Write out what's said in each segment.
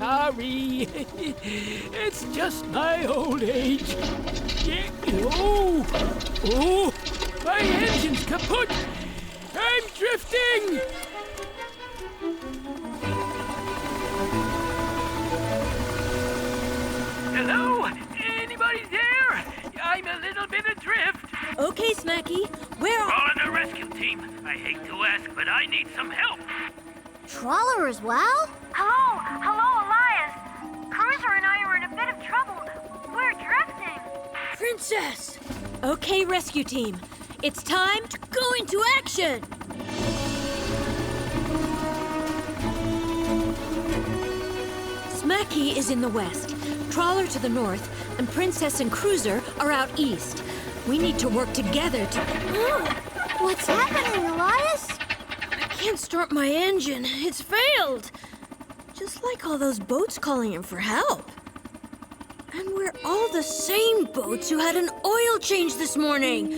sorry. It's just my old age. Oh, my engine's kaput. I'm drifting. Hello? Anybody there? I'm a little bit adrift. Okay, Smacky. Where are... Calling a rescue team. I hate to ask, but I need some help. Trawler as well? Hello, Elias. Cruiser and I are in a bit of trouble. We're drifting. Princess! Okay, rescue team. It's time to go into action! Smacky is in the west, Trawler to the north, and Princess and Cruiser are out east. We need to work together to... What's happening, Elias? I can't start my engine. It's failed. Just like all those boats calling in for help. And we're all the same boats who had an oil change this morning.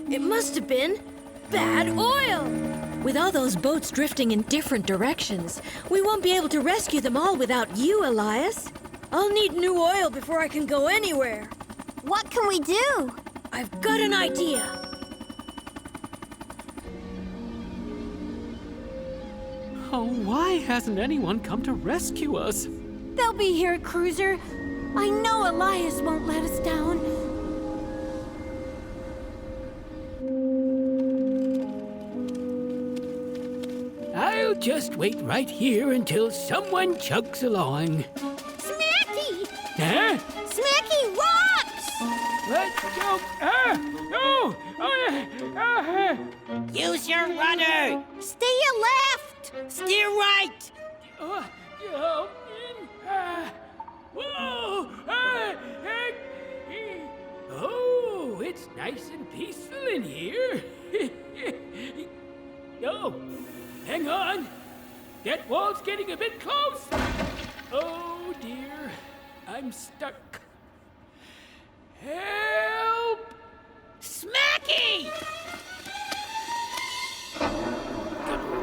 It must have been bad oil. With all those boats drifting in different directions, we won't be able to rescue them all without you, Elias. I'll need new oil before I can go anywhere. What can we do? I've got an idea. Oh, why hasn't anyone come to rescue us? They'll be here, Cruiser. I know Elias won't let us down. I'll just wait right here until someone chugs along. Smacky! Huh? Smacky rocks! Let's go. Use your rudder! Stay left! Steer right! Whoa! Oh, it's nice and peaceful in here. Oh, hang on. That wall's getting a bit close. Oh, dear. I'm stuck. Help! Smacky!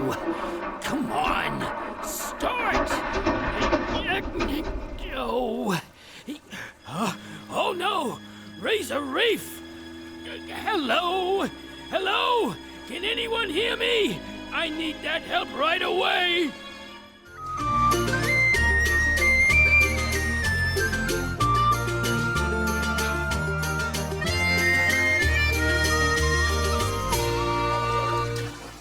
Oh, come on. Start. Oh no! Raise a reef! Hello? Can anyone hear me? I need that help right away!